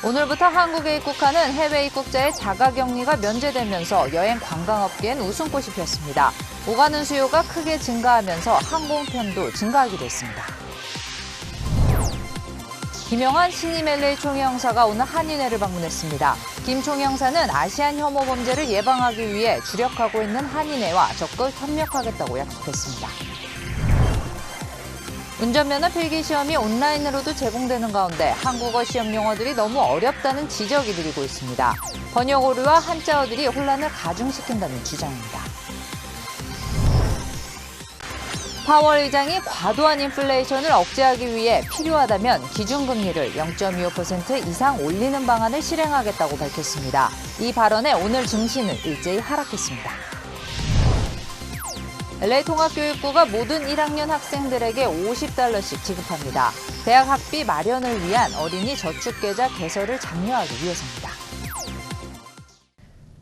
오늘부터 한국에 입국하는 해외 입국자의 자가격리가 면제되면서 여행 관광업계엔 웃음꽃이 피었습니다. 오가는 수요가 크게 증가하면서 항공편도 증가하기도 했습니다. 김영환 신임 LA 총영사가 오늘 한인회를 방문했습니다. 김 총영사는 아시안 혐오 범죄를 예방하기 위해 주력하고 있는 한인회와 적극 협력하겠다고 약속했습니다. 운전면허 필기시험이 온라인으로도 제공되는 가운데 한국어 시험 용어들이 너무 어렵다는 지적이 들리고 있습니다. 번역 오류와 한자어들이 혼란을 가중시킨다는 주장입니다. 파월 의장이 과도한 인플레이션을 억제하기 위해 필요하다면 기준금리를 0.25% 이상 올리는 방안을 실행하겠다고 밝혔습니다. 이 발언에 오늘 증시는 일제히 하락했습니다. LA 통합교육부가 모든 1학년 학생들에게 $50씩 지급합니다. 대학 학비 마련을 위한 어린이 저축계좌 개설을 장려하기 위해서입니다.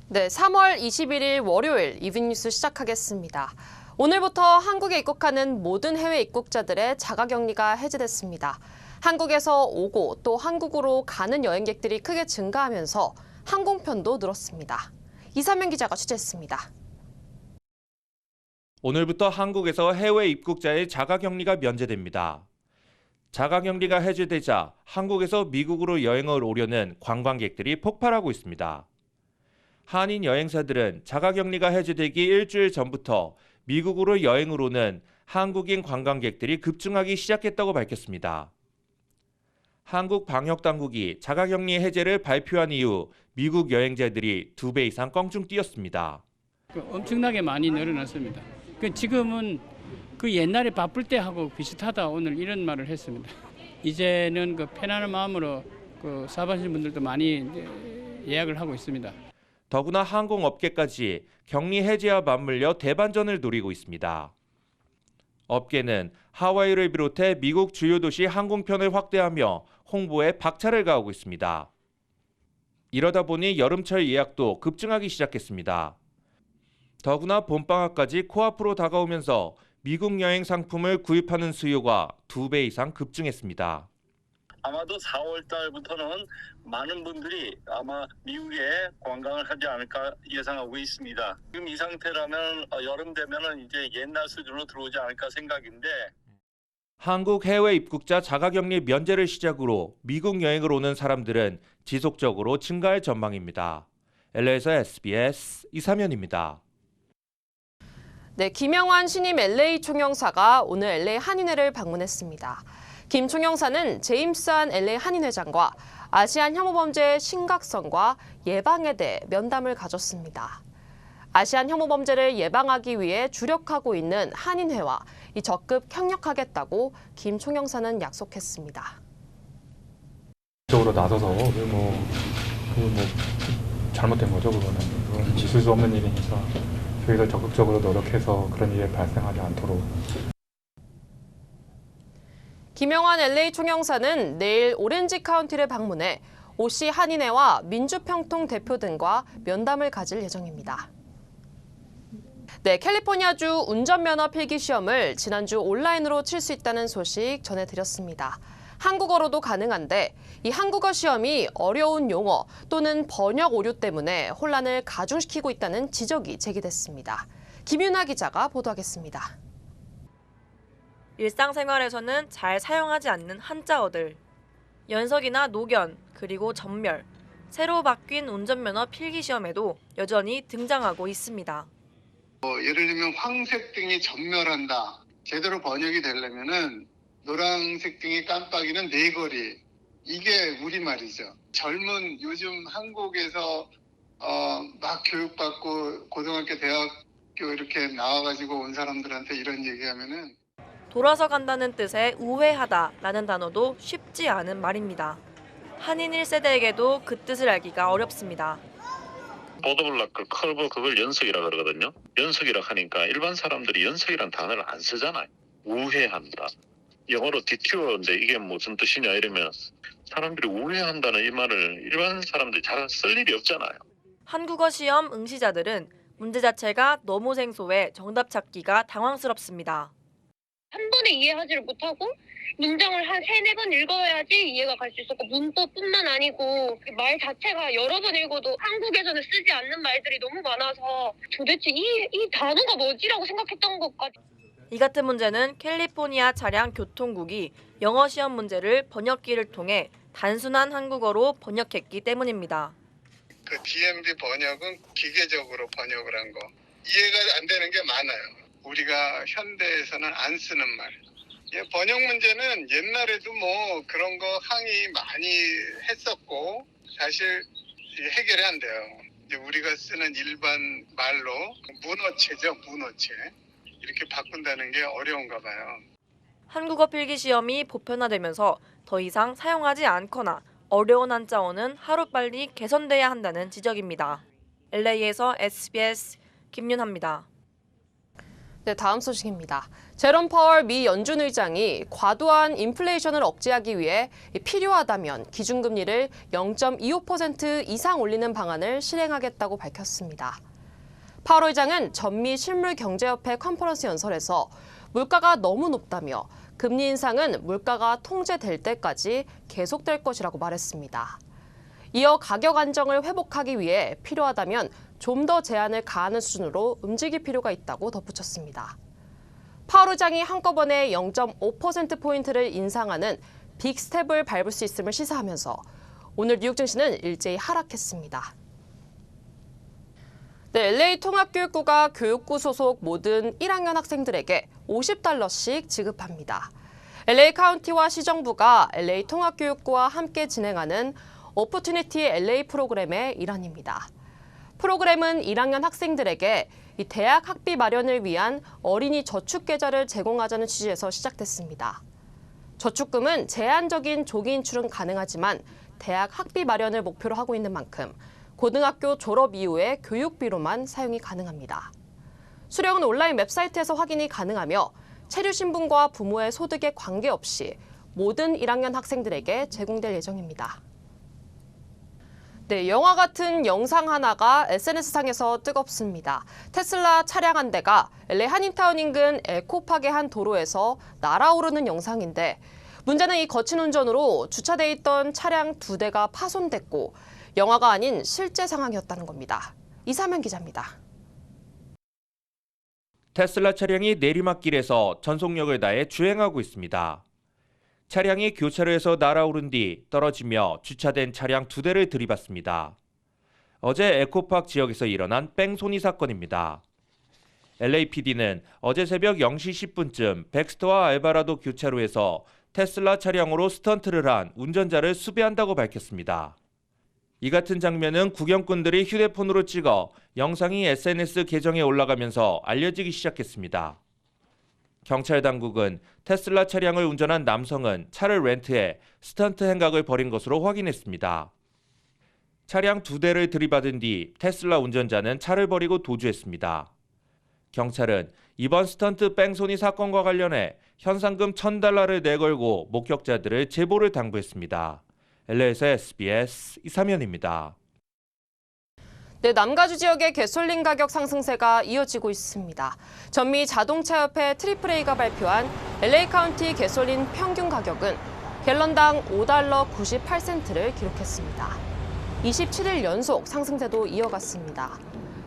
네, 3월 21일 월요일 이브닝뉴스 시작하겠습니다. 오늘부터 한국에 입국하는 모든 해외 입국자들의 자가격리가 해제됐습니다. 한국에서 오고 또 한국으로 가는 여행객들이 크게 증가하면서 항공편도 늘었습니다. 이삼현 기자가 취재했습니다. 오늘부터 한국에서 해외 입국자의 자가격리가 면제됩니다. 자가격리가 해제되자 한국에서 미국으로 여행을 오려는 관광객들이 폭발하고 있습니다. 한인 여행사들은 자가격리가 해제되기 일주일 전부터 미국으로 여행을 오는 한국인 관광객들이 급증하기 시작했다고 밝혔습니다. 한국 방역당국이 자가격리 해제를 발표한 이후 미국 여행자들이 2배 이상 껑충 뛰었습니다. 엄청나게 많이 늘어났습니다. 지금은 그 옛날에 바쁠 때 하고 비슷하다 오늘 이런 말을 했습니다. 이제는 그 편안한 마음으로 그 사업하시는 분들도 많이 예약을 하고 있습니다. 더구나 항공업계까지 격리 해제와 맞물려 대반전을 노리고 있습니다. 업계는 하와이를 비롯해 미국 주요 도시 항공편을 확대하며 홍보에 박차를 가하고 있습니다. 이러다 보니 여름철 예약도 급증하기 시작했습니다. 더구나 봄방학까지 코앞으로 다가오면서 미국 여행 상품을 구입하는 수요가 2배 이상 급증했습니다. 아마도 4월 달부터는 많은 분들이 아마 미국에 관광을 하지 않을까 예상하고 있습니다. 지금 이 상태라면 여름 되면은 이제 옛날 수준으로 들어오지 않을까 생각인데. 한국 해외 입국자 자가격리 면제를 시작으로 미국 여행을 오는 사람들은 지속적으로 증가할 전망입니다. LA에서 SBS 이삼현입니다. 네, 김영환 신임 LA 총영사가 오늘 LA 한인회를 방문했습니다. 김 총영사는 제임스한 LA 한인회장과 아시안 혐오 범죄의 심각성과 예방에 대해 면담을 가졌습니다. 아시안 혐오 범죄를 예방하기 위해 주력하고 있는 한인회와 적극 협력하겠다고 김 총영사는 약속했습니다. 적으로 나서서 잘못된 거죠. 그건 있을 수 없는 일이니까 저희가 적극적으로 노력해서 그런 일이 발생하지 않도록. 김영환 LA 총영사는 내일 오렌지 카운티를 방문해 오씨 한인회와 민주평통 대표 등과 면담을 가질 예정입니다. 네, 캘리포니아주 운전면허 필기시험을 지난주 온라인으로 칠 수 있다는 소식 전해드렸습니다. 한국어로도 가능한데 이 한국어 시험이 어려운 용어 또는 번역 오류 때문에 혼란을 가중시키고 있다는 지적이 제기됐습니다. 김윤아 기자가 보도하겠습니다. 일상생활에서는 잘 사용하지 않는 한자어들, 연석이나 노견, 그리고 전멸, 새로 바뀐 운전면허 필기시험에도 여전히 등장하고 있습니다. 예를 들면 황색 등이 전멸한다. 제대로 번역이 되려면은 노란색 등이 깜빡이는 네거리. 이게 우리말이죠. 젊은 요즘 한국에서 막 교육받고 고등학교, 대학교 이렇게 나와가지고 온 사람들한테 이런 얘기하면은 돌아서 간다는 뜻의 우회하다라는 단어도 쉽지 않은 말입니다. 한인 1세대에게도 그 뜻을 알기가 어렵습니다. 보더블락 그 커브 그걸 연석이라 그러거든요. 연석이라 하니까 일반 사람들이 연석이란 단어를 안 쓰잖아요. 우회한다. 영어로 detour인데 이게 무슨 뜻이냐 이러면 사람들이 우회한다는 이 말을 일반 사람들이 잘 쓸 일이 없잖아요. 한국어 시험 응시자들은 문제 자체가 너무 생소해 정답 찾기가 당황스럽습니다. 한 번에 이해하지를 못하고 문장을 한 3-4번 읽어야지 이해가 갈 수 있었고 문법뿐만 아니고 말 자체가 여러 번 읽어도 한국에서는 쓰지 않는 말들이 너무 많아서 도대체 이 단어가 뭐지라고 생각했던 것까지. 이 같은 문제는 캘리포니아 차량 교통국이 영어 시험 문제를 번역기를 통해 단순한 한국어로 번역했기 때문입니다. 그 DMB 번역은 기계적으로 번역을 한 거. 이해가 안 되는 게 많아요. 우리가 현대에서는 안 쓰는 말. 번역 문제는 옛날에도 뭐 그런 거 항의 많이 했었고 사실 해결이 안 돼요. 이제 우리가 쓰는 일반 말로 문어체죠, 문어체. 이렇게 바꾼다는 게 어려운가 봐요. 한국어 필기 시험이 보편화되면서 더 이상 사용하지 않거나 어려운 한자어는 하루빨리 개선돼야 한다는 지적입니다. LA에서 SBS 김윤하입니다. 네, 다음 소식입니다. 제롬 파월 미 연준 의장이 과도한 인플레이션을 억제하기 위해 필요하다면 기준금리를 0.25% 이상 올리는 방안을 실행하겠다고 밝혔습니다. 파월 의장은 전미 실물경제협회 컨퍼런스 연설에서 물가가 너무 높다며 금리 인상은 물가가 통제될 때까지 계속될 것이라고 말했습니다. 이어 가격 안정을 회복하기 위해 필요하다면 좀 더 제한을 가하는 수준으로 움직일 필요가 있다고 덧붙였습니다. 파월 의장이 한꺼번에 0.5%포인트를 인상하는 빅스텝을 밟을 수 있음을 시사하면서 오늘 뉴욕 증시는 일제히 하락했습니다. 네, LA 통합교육부가 교육부 소속 모든 1학년 학생들에게 $50씩 지급합니다. LA 카운티와 시정부가 LA 통합교육부와 함께 진행하는 오퍼튜니티 LA 프로그램의 일환입니다. 프로그램은 1학년 학생들에게 대학 학비 마련을 위한 어린이 저축 계좌를 제공하자는 취지에서 시작됐습니다. 저축금은 제한적인 조기 인출은 가능하지만 대학 학비 마련을 목표로 하고 있는 만큼 고등학교 졸업 이후의 교육비로만 사용이 가능합니다. 수령은 온라인 웹사이트에서 확인이 가능하며 체류 신분과 부모의 소득에 관계없이 모든 1학년 학생들에게 제공될 예정입니다. 네, 영화 같은 영상 하나가 SNS상에서 뜨겁습니다. 테슬라 차량 한 대가 LA 한인타운 인근 에코팍의 한 도로에서 날아오르는 영상인데 문제는 이 거친 운전으로 주차돼 있던 차량 2대가 파손됐고 영화가 아닌 실제 상황이었다는 겁니다. 이사면 기자입니다. 테슬라 차량이 내리막길에서 전속력을 다해 주행하고 있습니다. 차량이 교차로에서 날아오른 뒤 떨어지며 주차된 차량 2대를 들이받습니다. 어제 에코팍 지역에서 일어난 뺑소니 사건입니다. LAPD는 어제 새벽 0시 10분쯤 백스터와 알바라도 교차로에서 테슬라 차량으로 스턴트를 한 운전자를 수배한다고 밝혔습니다. 이 같은 장면은 구경꾼들이 휴대폰으로 찍어 영상이 SNS 계정에 올라가면서 알려지기 시작했습니다. 경찰 당국은 테슬라 차량을 운전한 남성은 차를 렌트해 스턴트 행각을 벌인 것으로 확인했습니다. 차량 2대를 들이받은 뒤 테슬라 운전자는 차를 버리고 도주했습니다. 경찰은 이번 스턴트 뺑소니 사건과 관련해 현상금 $1,000를 내걸고 목격자들을 제보를 당부했습니다. LA에서 SBS 이사면입니다. 네, 남가주 지역의 가솔린 가격 상승세가 이어지고 있습니다. 전미 자동차협회 AAA가 발표한 LA 카운티 가솔린 평균 가격은 갤런당 $5.98를 기록했습니다. 27일 연속 상승세도 이어갔습니다.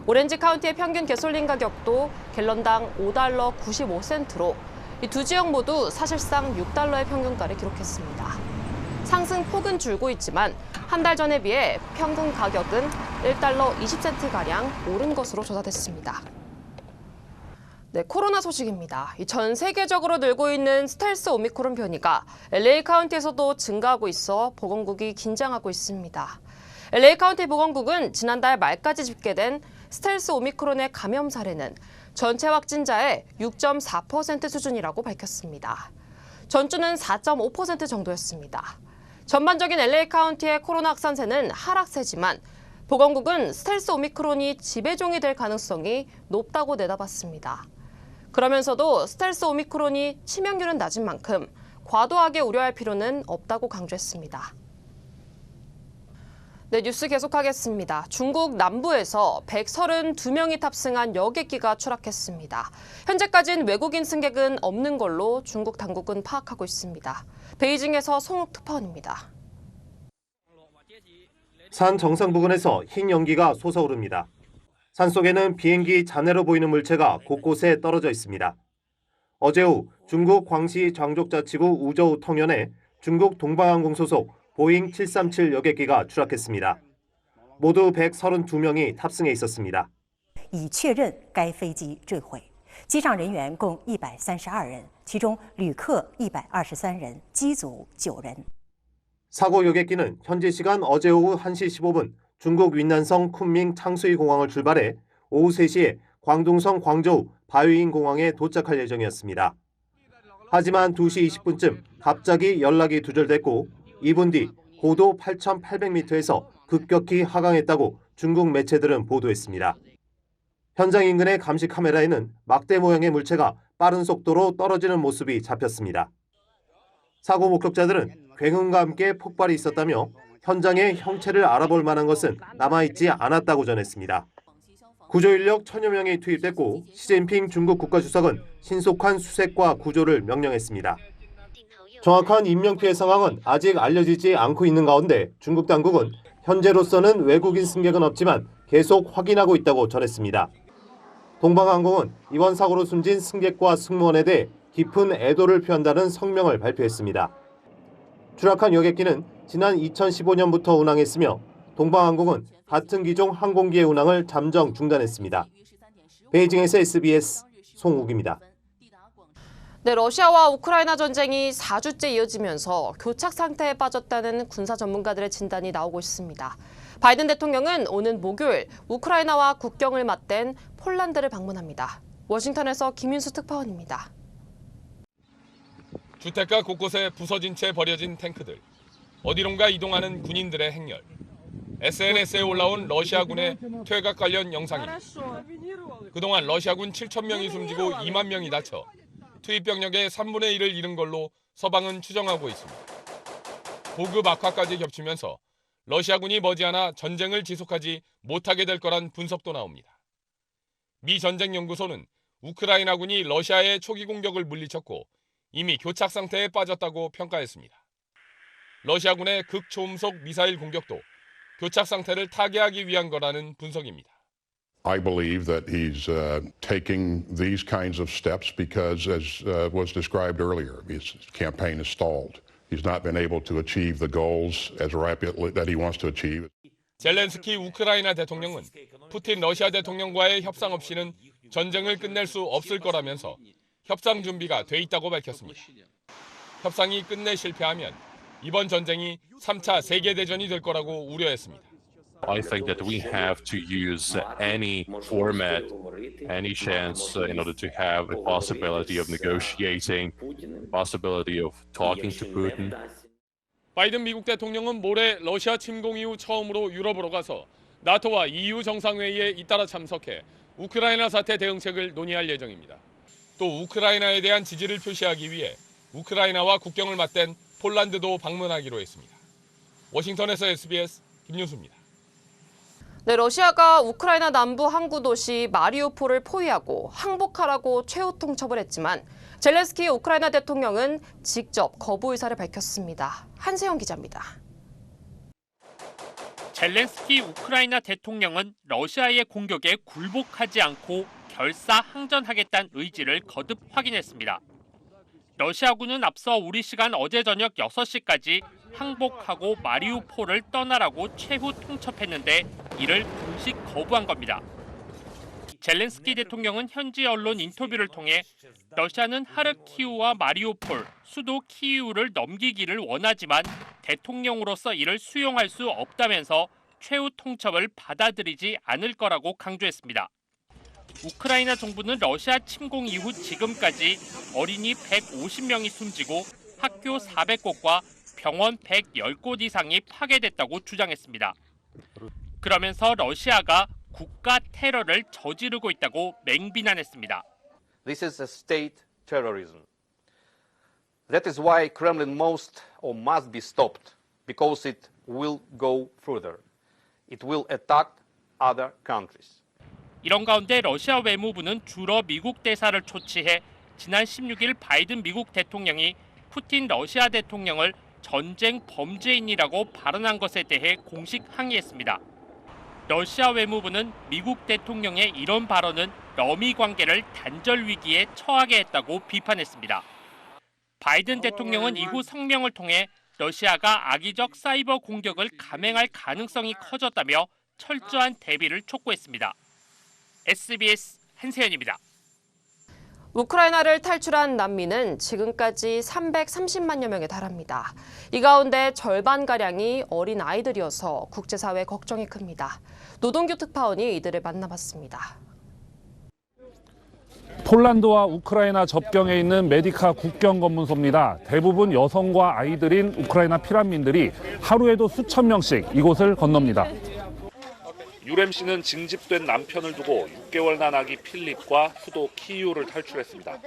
오렌지 카운티의 평균 가솔린 가격도 갤런당 $5.95로 이 두 지역 모두 사실상 $6의 평균가를 기록했습니다. 상승 폭은 줄고 있지만 한 달 전에 비해 평균 가격은 $1.20가량 오른 것으로 조사됐습니다. 네, 코로나 소식입니다. 전 세계적으로 늘고 있는 스텔스 오미크론 변이가 LA 카운티에서도 증가하고 있어 보건국이 긴장하고 있습니다. LA 카운티 보건국은 지난달 말까지 집계된 스텔스 오미크론의 감염 사례는 전체 확진자의 6.4% 수준이라고 밝혔습니다. 전주는 4.5% 정도였습니다. 전반적인 LA 카운티의 코로나 확산세는 하락세지만 보건국은 스텔스 오미크론이 지배종이 될 가능성이 높다고 내다봤습니다. 그러면서도 스텔스 오미크론이 치명률은 낮은 만큼 과도하게 우려할 필요는 없다고 강조했습니다. 네, 뉴스 계속하겠습니다. 중국 남부에서 132명이 탑승한 여객기가 추락했습니다. 현재까지는 외국인 승객은 없는 걸로 중국 당국은 파악하고 있습니다. 베이징에서 송욱 특파원입니다. 산 정상 부근에서 흰 연기가 솟아오릅니다. 산속에는 비행기 잔해로 보이는 물체가 곳곳에 떨어져 있습니다. 어제 오후 중국 광시 장족자치구 우저우 통연에 중국 동방항공 소속 보잉 737 여객기가 추락했습니다. 모두 132명이 탑승해 있었습니다. 已确认该飞机坠毁，机上人员共132人，其中旅客123人，机组9人。 사고 여객기는 현지 시간 어제 오후 1시 15분 중국 윈난성 쿤밍 창수이 공항을 출발해 오후 3시에 광둥성 광저우 바위인 공항에 도착할 예정이었습니다. 하지만 2시 20분쯤 갑자기 연락이 두절됐고 2분 뒤 고도 8,800m에서 급격히 하강했다고 중국 매체들은 보도했습니다. 현장 인근의 감시 카메라에는 막대 모양의 물체가 빠른 속도로 떨어지는 모습이 잡혔습니다. 사고 목격자들은 굉음과 함께 폭발이 있었다며 현장의 형체를 알아볼 만한 것은 남아있지 않았다고 전했습니다. 구조 인력 1,000여 명이 투입됐고 시진핑 중국 국가주석은 신속한 수색과 구조를 명령했습니다. 정확한 인명피해 상황은 아직 알려지지 않고 있는 가운데 중국 당국은 현재로서는 외국인 승객은 없지만 계속 확인하고 있다고 전했습니다. 동방항공은 이번 사고로 숨진 승객과 승무원에 대해 깊은 애도를 표한다는 성명을 발표했습니다. 추락한 여객기는 지난 2015년부터 운항했으며 동방항공은 같은 기종 항공기의 운항을 잠정 중단했습니다. 베이징에서 SBS 송욱입니다. 네, 러시아와 우크라이나 전쟁이 4주째 이어지면서 교착 상태에 빠졌다는 군사 전문가들의 진단이 나오고 있습니다. 바이든 대통령은 오는 목요일 우크라이나와 국경을 맞댄 폴란드를 방문합니다. 워싱턴에서 김윤수 특파원입니다. 주택가 곳곳에 부서진 채 버려진 탱크들, 어디론가 이동하는 군인들의 행렬, SNS에 올라온 러시아군의 퇴각 관련 영상입니다. 그동안 러시아군 7,000명이 숨지고 2만 명이 다쳐 투입 병력의 3분의 1을 잃은 걸로 서방은 추정하고 있습니다. 보급 악화까지 겹치면서 러시아군이 머지않아 전쟁을 지속하지 못하게 될 거란 분석도 나옵니다. 미 전쟁연구소는 우크라이나군이 러시아의 초기 공격을 물리쳤고 이미 교착 상태에 빠졌다고 평가했습니다. 러시아군의 극초음속 미사일 공격도 교착 상태를 타개하기 위한 거라는 분석입니다. I believe that he's taking these kinds of steps because, as was described earlier, his campaign is stalled. He's not been able to achieve the goals as rapidly that he wants to achieve. 젤렌스키 우크라이나 대통령은 푸틴 러시아 대통령과의 협상 없이는 전쟁을 끝낼 수 없을 거라면서 협상 준비가 돼 있다고 밝혔습니다. 협상이 끝내 실패하면 이번 전쟁이 3차 세계대전이 될 거라고 우려했습니다. I think that we have to use any format, any chance in order to have a possibility of negotiating, possibility of talking to Putin. 바이든 미국 대통령은 모레 러시아 침공 이후 처음으로 유럽으로 가서 나토와 EU 정상회의에 잇따라 참석해 우크라이나 사태 대응책을 논의할 예정입니다. 또 우크라이나에 대한 지지를 표시하기 위해 우크라이나와 국경을 맞댄 폴란드도 방문하기로 했습니다. 워싱턴에서 SBS 김윤수입니다. 네, 러시아가 우크라이나 남부 항구 도시 마리우폴을 포위하고 항복하라고 최후 통첩을 했지만 젤렌스키 우크라이나 대통령은 직접 거부 의사를 밝혔습니다. 한세영 기자입니다. 젤렌스키 우크라이나 대통령은 러시아의 공격에 굴복하지 않고 결사항전하겠다는 의지를 거듭 확인했습니다. 러시아군은 앞서 우리 시간 어제 저녁 6시까지 항복하고 마리우폴을 떠나라고 최후 통첩했는데 이를 공식 거부한 겁니다. 젤렌스키 대통령은 현지 언론 인터뷰를 통해 러시아는 하르키우와 마리우폴, 수도 키이우를 넘기기를 원하지만 대통령으로서 이를 수용할 수 없다면서 최후 통첩을 받아들이지 않을 거라고 강조했습니다. 우크라이나 정부는 러시아 침공 이후 지금까지 어린이 150명이 숨지고 학교 400곳과 병원 110곳 이상이 파괴됐다고 주장했습니다. 그러면서 러시아가 국가 테러를 저지르고 있다고 맹비난했습니다. This is a state terrorism. That is why Kremlin must be stopped because it will go further. it will attack other countries. 이런 가운데 러시아 외무부는 주로 미국 대사를 초치해 지난 16일 바이든 미국 대통령이 푸틴 러시아 대통령을 전쟁 범죄인이라고 발언한 것에 대해 공식 항의했습니다. 러시아 외무부는 미국 대통령의 이런 발언은 러미 관계를 단절 위기에 처하게 했다고 비판했습니다. 바이든 대통령은 이후 성명을 통해 러시아가 악의적 사이버 공격을 감행할 가능성이 커졌다며 철저한 대비를 촉구했습니다. SBS 한세연입니다. 우크라이나를 탈출한 난민은 지금까지 330만여 명에 달합니다. 이 가운데 절반가량이 어린 아이들이어서 국제사회 걱정이 큽니다. 노동규 특파원이 이들을 만나봤습니다. 폴란드와 우크라이나 접경에 있는 메디카 국경검문소입니다. 대부분 여성과 아이들인 우크라이나 피난민들이 하루에도 수천 명씩 이곳을 건넙니다. 유렘 씨는 징집된 남편을 두고 6개월 난 아기 필립과 수도 키이우를 탈출했습니다.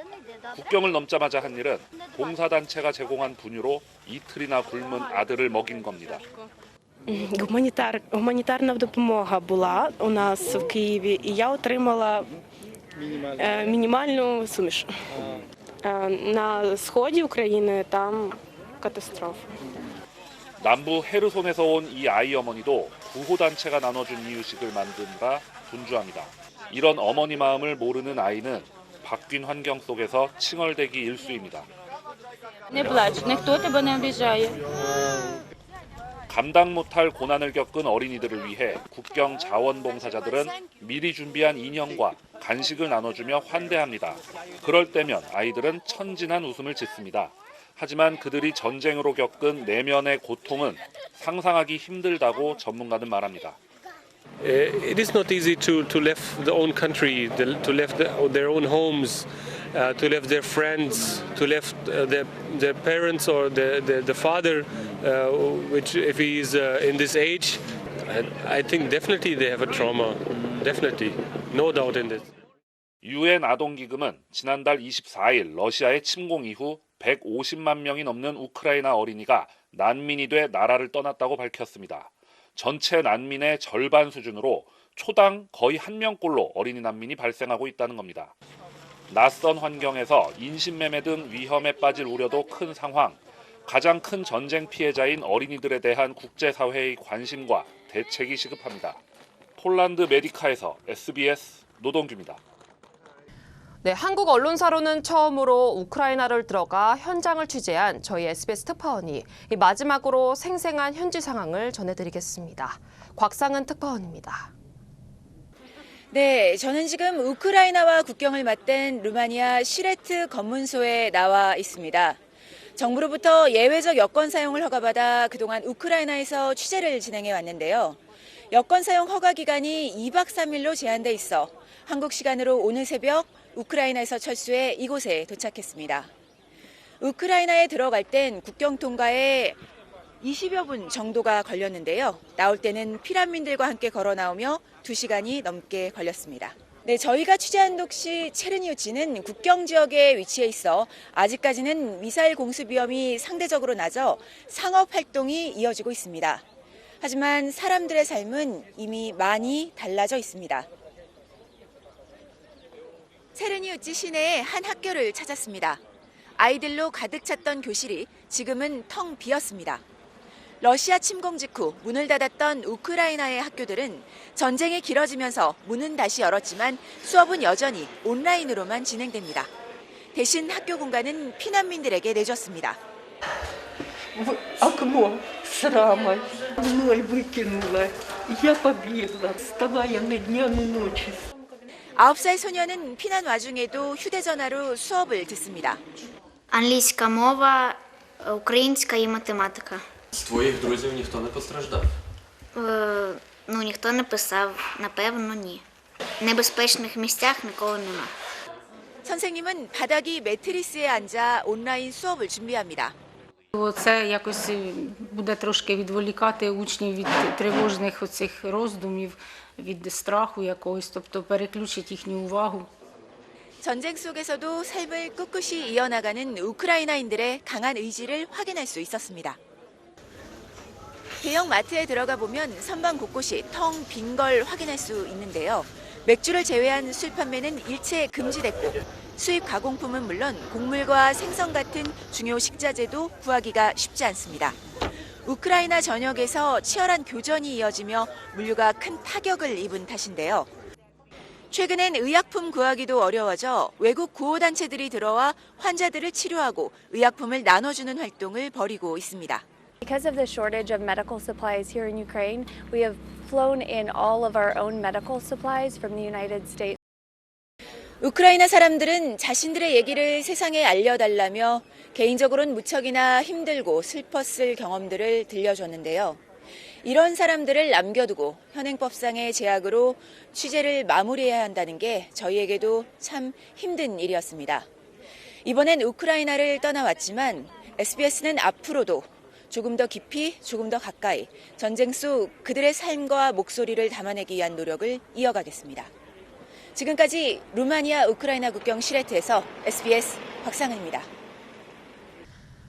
국경을 넘자마자 한 일은 봉사단체가 제공한 분유로 이틀이나 굶은 아들을 먹인 겁니다. Гуманітарна допомога була у нас в Києві, і я отримала мінімальну суміш. На сході України там катастрофа. 남부 헤르손에서 온 이 아이 어머니도 구호단체가 나눠준 이유식을 만드느라 분주합니다. 이런 어머니 마음을 모르는 아이는 바뀐 환경 속에서 칭얼대기 일수입니다. Не плач, ніхто тебе не обіжає. 감당 못할 고난을 겪은 어린이들을 위해 국경 자원봉사자들은 미리 준비한 인형과 간식을 나눠주며 환대합니다. 그럴 때면 아이들은 천진한 웃음을 짓습니다. 하지만 그들이 전쟁으로 겪은 내면의 고통은 상상하기 힘들다고 전문가는 말합니다. It is not easy to leave their own country, to leave their own homes, to leave their friends, to leave their parents or the father, which if he is in this age, I think definitely they have a trauma, definitely, no doubt in this. UN 아동기금은 지난달 24일 러시아의 침공 이후 150만 명이 넘는 우크라이나 어린이가 난민이 돼 나라를 떠났다고 밝혔습니다. 전체 난민의 절반 수준으로 초당 거의 한 명꼴로 어린이 난민이 발생하고 있다는 겁니다. 낯선 환경에서 인신매매 등 위험에 빠질 우려도 큰 상황, 가장 큰 전쟁 피해자인 어린이들에 대한 국제사회의 관심과 대책이 시급합니다. 폴란드 메디카에서 SBS 노동규입니다. 네, 한국 언론사로는 처음으로 우크라이나를 들어가 현장을 취재한 저희 SBS 특파원이 마지막으로 생생한 현지 상황을 전해드리겠습니다. 곽상은 특파원입니다. 네, 저는 지금 우크라이나와 국경을 맞댄 루마니아 시레트 검문소에 나와 있습니다. 정부로부터 예외적 여권 사용을 허가받아 그동안 우크라이나에서 취재를 진행해 왔는데요. 여권 사용 허가 기간이 2박 3일로 제한돼 있어 한국 시간으로 오늘 새벽 우크라이나에서 철수해 이곳에 도착했습니다. 우크라이나에 들어갈 땐 국경 통과에 20여 분 정도가 걸렸는데요. 나올 때는 피난민들과 함께 걸어 나오며 2시간이 넘게 걸렸습니다. 네, 저희가 취재한 도시 체르니우치는 국경 지역에 위치해 있어 아직까지는 미사일 공습 위험이 상대적으로 낮아 상업 활동이 이어지고 있습니다. 하지만 사람들의 삶은 이미 많이 달라져 있습니다. 체르니우치 시내의 한 학교를 찾았습니다. 아이들로 가득 찼던 교실이 지금은 텅 비었습니다. 러시아 침공 직후 문을 닫았던 우크라이나의 학교들은 전쟁이 길어지면서 문은 다시 열었지만 수업은 여전히 온라인으로만 진행됩니다. 대신 학교 공간은 피난민들에게 내줬습니다. Окно с рамой. Ноль выкинула. Я побегла, вставая на днем и ночью. 9살 소녀는 피난 와중에도 휴대전화로 수업을 듣습니다. Англійська мова, українська і математика. З твоїх друзів ніхто не постраждав? Ну, ніхто не писав, напевно, ні. В небезпечних місцях нікого нема. 선생님은 바닥이 매트리스에 앉아 온라인 수업을 준비합니다. Це якось буде трошки відволікати учнів від тривожних оцих роздумів, від страху якогось, тобто переключить їхню увагу. 전쟁 속에서도 삶을 꿋꿋이 이어나가는 우크라이나인들의 강한 의지를 확인할 수 있었습니다. 대형 마트에 들어가 보면 선반 곳곳이 텅 빈 걸 확인할 수 있는데요. 맥주를 제외한 술 판매는 일체 금지됐고 수입 가공품은 물론 곡물과 생선 같은 중요 식자재도 구하기가 쉽지 않습니다. 우크라이나 전역에서 치열한 교전이 이어지며 물류가 큰 타격을 입은 탓인데요. 최근엔 의약품 구하기도 어려워져 외국 구호단체들이 들어와 환자들을 치료하고 의약품을 나눠주는 활동을 벌이고 있습니다. Because of the shortage of medical supplies here in Ukraine, we have flown in all of our own medical supplies from the United States. 우크라이나 사람들은 자신들의 얘기를 세상에 알려달라며 개인적으로는 무척이나 힘들고 슬펐을 경험들을 들려줬는데요. 이런 사람들을 남겨두고 현행법상의 제약으로 취재를 마무리해야 한다는 게 저희에게도 참 힘든 일이었습니다. 이번엔 우크라이나를 떠나왔지만 SBS는 앞으로도 조금 더 깊이, 조금 더 가까이 전쟁 속 그들의 삶과 목소리를 담아내기 위한 노력을 이어가겠습니다. 지금까지 루마니아 우크라이나 국경 시레트에서 SBS 박상은입니다.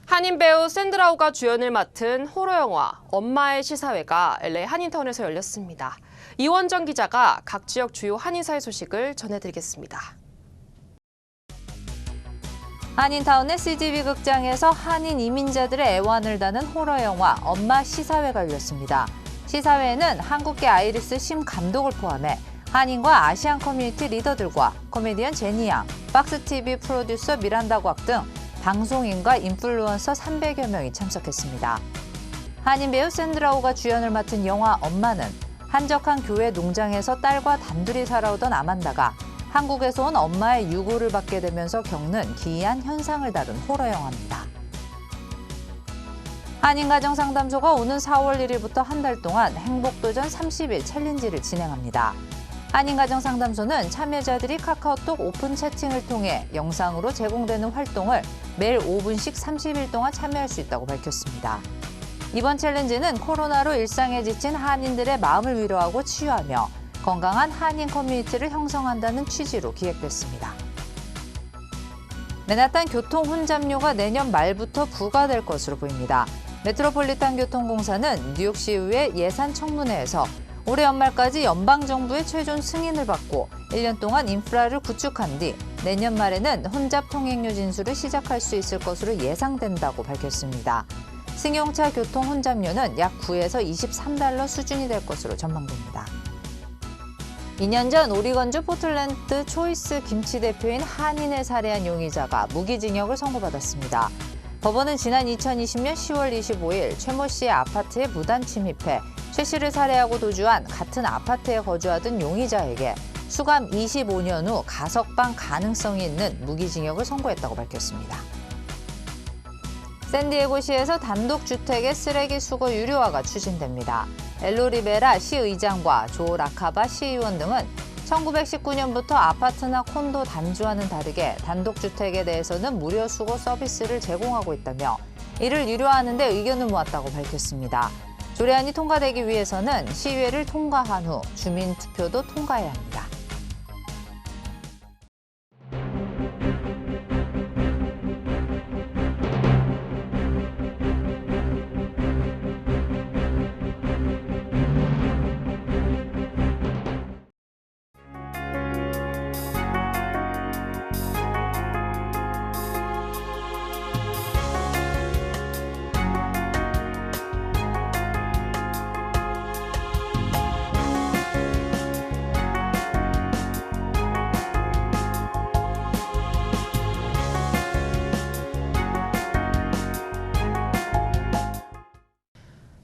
한인 배우 샌드라우가 주연을 맡은 호러 영화 엄마의 시사회가 LA 한인타운에서 열렸습니다. 이원정 기자가 각 지역 주요 한인사회 소식을 전해드리겠습니다. 한인타운의 CGV 극장에서 한인 이민자들의 애환을 다는 호러 영화 엄마 시사회가 열렸습니다. 시사회에는 한국계 아이리스 심 감독을 포함해 한인과 아시안 커뮤니티 리더들과 코미디언 제니 양, 박스TV 프로듀서 미란다 곽 등 방송인과 인플루언서 300여 명이 참석했습니다. 한인 배우 샌드라우가 주연을 맡은 영화 엄마는 한적한 교회 농장에서 딸과 단둘이 살아오던 아만다가 한국에서 온 엄마의 유고를 받게 되면서 겪는 기이한 현상을 다룬 호러 영화입니다. 한인가정상담소가 오는 4월 1일부터 한 달 동안 행복도전 30일 챌린지를 진행합니다. 한인가정상담소는 참여자들이 카카오톡 오픈 채팅을 통해 영상으로 제공되는 활동을 매일 5분씩 30일 동안 참여할 수 있다고 밝혔습니다. 이번 챌린지는 코로나로 일상에 지친 한인들의 마음을 위로하고 치유하며 건강한 한인 커뮤니티를 형성한다는 취지로 기획됐습니다. 맨하탄 교통 혼잡료가 내년 말부터 부과될 것으로 보입니다. 메트로폴리탄 교통공사는 뉴욕시의회 예산 청문회에서 올해 연말까지 연방정부의 최종 승인을 받고 1년 동안 인프라를 구축한 뒤 내년 말에는 혼잡 통행료 진수를 시작할 수 있을 것으로 예상된다고 밝혔습니다. 승용차 교통 혼잡료는 약 9에서 23달러 수준이 될 것으로 전망됩니다. 2년 전 오리건주 포틀랜드 초이스 김치 대표인 한인을 살해한 용의자가 무기징역을 선고받았습니다. 법원은 지난 2020년 10월 25일 최 모 씨의 아파트에 무단 침입해 최 씨를 살해하고 도주한 같은 아파트에 거주하던 용의자에게 수감 25년 후 가석방 가능성이 있는 무기징역을 선고했다고 밝혔습니다. 샌디에고시에서 단독주택의 쓰레기 수거 유료화가 추진됩니다. 엘로 리베라 시의장과 조 라카바 시의원 등은 1919년부터 아파트나 콘도 단지와는 다르게 단독주택에 대해서는 무료 수거 서비스를 제공하고 있다며 이를 유료화하는 데 의견을 모았다고 밝혔습니다. 조례안이 통과되기 위해서는 시의회를 통과한 후 주민투표도 통과해야 합니다.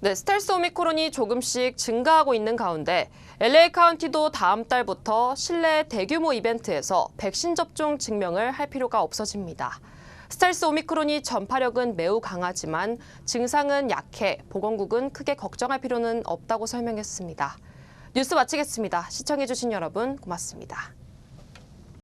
네, 스텔스 오미크론이 조금씩 증가하고 있는 가운데 LA 카운티도 다음 달부터 실내 대규모 이벤트에서 백신 접종 증명을 할 필요가 없어집니다. 스텔스 오미크론이 전파력은 매우 강하지만 증상은 약해 보건국은 크게 걱정할 필요는 없다고 설명했습니다. 뉴스 마치겠습니다. 시청해주신 여러분 고맙습니다.